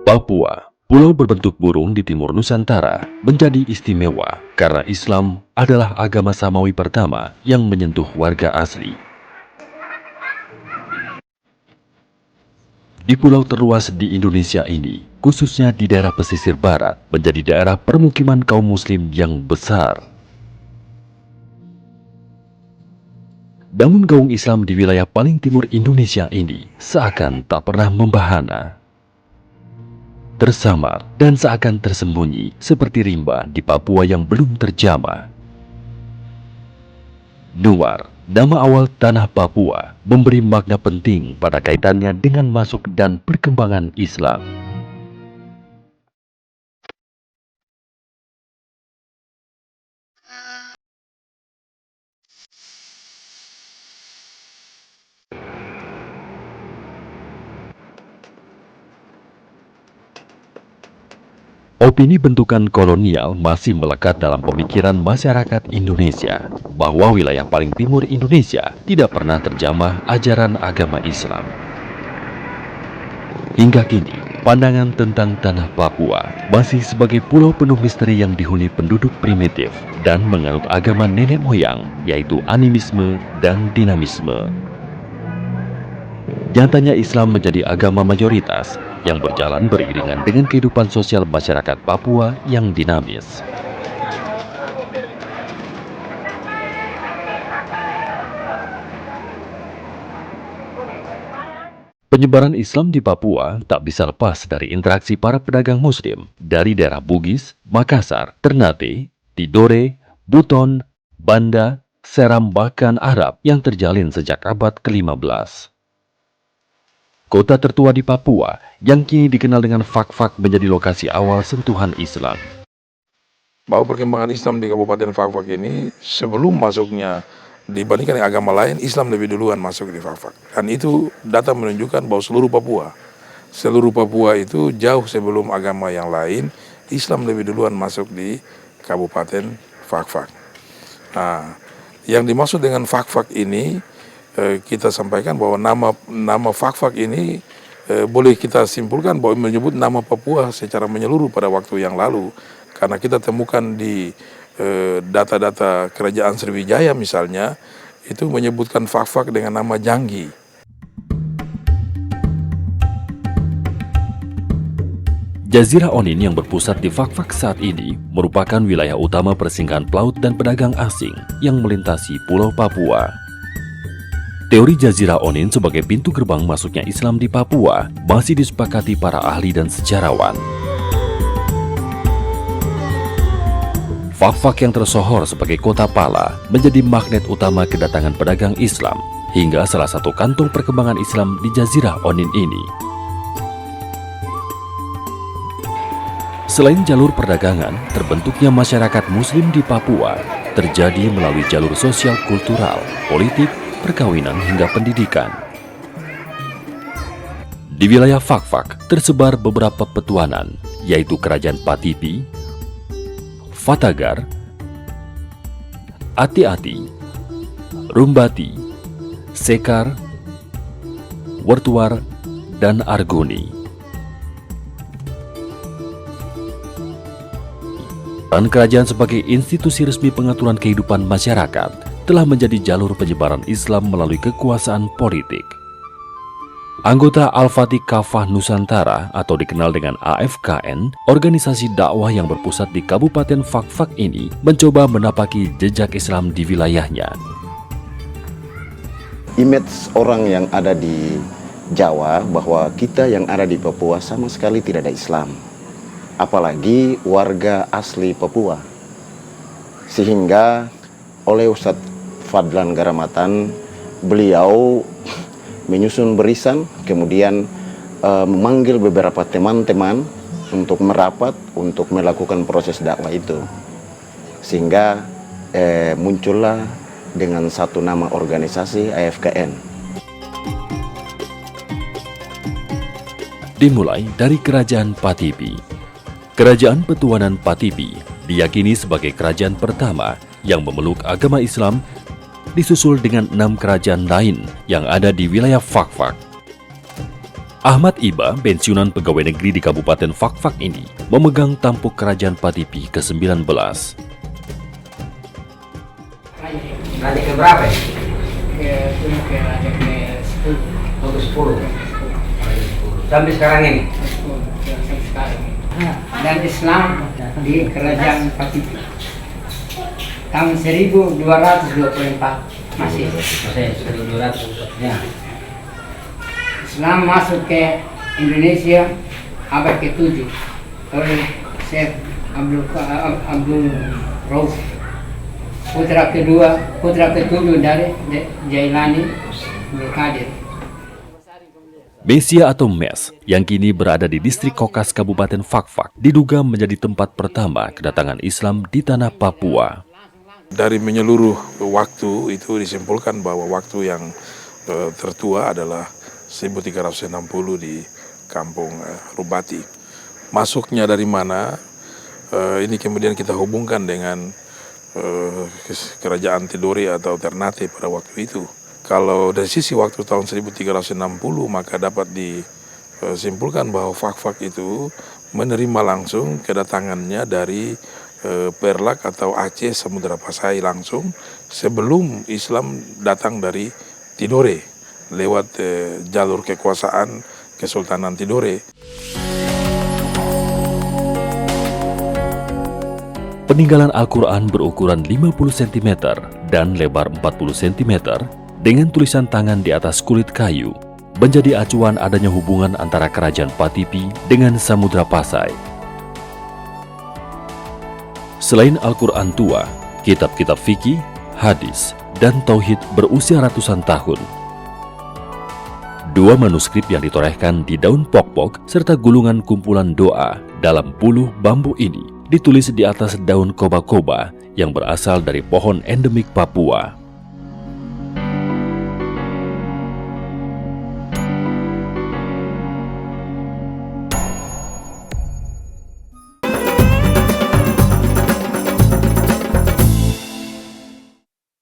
Papua, pulau berbentuk burung di timur Nusantara, menjadi istimewa karena Islam adalah agama samawi pertama yang menyentuh warga asli. Di pulau terluas di Indonesia ini, khususnya di daerah pesisir barat, menjadi daerah permukiman kaum muslim yang besar. Namun gaung Islam di wilayah paling timur Indonesia ini seakan tak pernah membahana, tersamar dan seakan tersembunyi seperti rimba di Papua yang belum terjamah. Nuar, nama awal tanah Papua, memberi makna penting pada kaitannya dengan masuk dan perkembangan Islam. Opini bentukan kolonial masih melekat dalam pemikiran masyarakat Indonesia bahwa wilayah paling timur Indonesia tidak pernah terjamah ajaran agama Islam. Hingga kini, pandangan tentang tanah Papua masih sebagai pulau penuh misteri yang dihuni penduduk primitif dan menganut agama nenek moyang, yaitu animisme dan dinamisme. Nyatanya Islam menjadi agama mayoritas yang berjalan beriringan dengan kehidupan sosial masyarakat Papua yang dinamis. Penyebaran Islam di Papua tak bisa lepas dari interaksi para pedagang muslim dari daerah Bugis, Makassar, Ternate, Tidore, Buton, Banda, Seram bahkan Arab yang terjalin sejak abad ke-15. Kota tertua di Papua yang kini dikenal dengan Fak-Fak menjadi lokasi awal sentuhan Islam. Bahwa perkembangan Islam di Kabupaten Fak-Fak ini sebelum masuknya dibandingkan dengan agama lain, Islam lebih duluan masuk di Fak-Fak. Dan itu data menunjukkan bahwa seluruh Papua itu jauh sebelum agama yang lain, Islam lebih duluan masuk di Kabupaten Fak-Fak. Nah, yang dimaksud dengan Fak-Fak ini kita sampaikan bahwa nama Fak-Fak ini boleh kita simpulkan bahwa menyebut nama Papua secara menyeluruh pada waktu yang lalu, karena kita temukan di data-data kerajaan Sriwijaya misalnya itu menyebutkan Fak-Fak dengan nama Janggi. Jazirah Onin yang berpusat di Fak-Fak saat ini merupakan wilayah utama persinggahan pelaut dan pedagang asing yang melintasi Pulau Papua. Teori Jazirah Onin sebagai pintu gerbang masuknya Islam di Papua masih disepakati para ahli dan sejarawan. Fak-Fak yang tersohor sebagai kota pala menjadi magnet utama kedatangan pedagang Islam hingga salah satu kantung perkembangan Islam di Jazirah Onin ini. Selain jalur perdagangan, terbentuknya masyarakat Muslim di Papua terjadi melalui jalur sosial kultural, politik, perkawinan hingga pendidikan. Di wilayah Fak-Fak tersebar beberapa petuanan, yaitu Kerajaan Patipi, Fatagar, Ati-Ati, Rumbati, Sekar, Wertuar, dan Argoni. Peran kerajaan sebagai institusi resmi pengaturan kehidupan masyarakat telah menjadi jalur penyebaran Islam melalui kekuasaan politik. Anggota Al-Fatih Kafah Nusantara atau dikenal dengan AFKN, organisasi dakwah yang berpusat di Kabupaten Fak-Fak ini mencoba menapaki jejak Islam di wilayahnya. Image orang yang ada di Jawa bahwa kita yang ada di Papua sama sekali tidak ada Islam, apalagi warga asli Papua. Sehingga oleh Ustadz Fadlan Garamatan, beliau menyusun barisan, kemudian memanggil beberapa teman-teman untuk merapat, untuk melakukan proses dakwah itu. Sehingga muncullah dengan satu nama organisasi AFKN. Dimulai dari Kerajaan Patipi. Kerajaan Petuanan Patipi diyakini sebagai kerajaan pertama yang memeluk agama Islam, disusul dengan 6 kerajaan lain yang ada di wilayah Fak-Fak. Ahmad Iba, pensiunan pegawai negeri di Kabupaten Fakfak ini, memegang tampuk kerajaan Patipi ke-19. Raja ke berapa ya? Ke raja ke-10. Oh, ke-10. Sampai sekarang ini? Sampai sekarang. Dan Islam di kerajaan Patipi. Tahun 1224 masih 1224 ya. Islam masuk ke Indonesia abad ke-7 oleh Syekh Abdul Rauf, putra ke-7 dari Jailani Abdul Qadir. Mesia atau Mes, yang kini berada di distrik Kokas Kabupaten Fakfak, diduga menjadi tempat pertama kedatangan Islam di tanah Papua. Dari menyeluruh waktu itu disimpulkan bahwa waktu yang tertua adalah 1360 di kampung Rubati. Masuknya dari mana, ini kemudian kita hubungkan dengan kerajaan Tidore atau Ternate pada waktu itu. Kalau dari sisi waktu tahun 1360 maka dapat disimpulkan bahwa Fakfak itu menerima langsung kedatangannya dari Perlak atau Aceh Samudra Pasai langsung sebelum Islam datang dari Tidore lewat jalur kekuasaan Kesultanan Tidore. Peninggalan Al-Quran berukuran 50 cm dan lebar 40 cm dengan tulisan tangan di atas kulit kayu menjadi acuan adanya hubungan antara kerajaan Patipi dengan Samudra Pasai. Selain Al-Quran tua, kitab-kitab fikih, hadis, dan tauhid berusia ratusan tahun. Dua manuskrip yang ditorehkan di daun pokpok serta gulungan kumpulan doa dalam buluh bambu ini ditulis di atas daun koba-koba yang berasal dari pohon endemik Papua.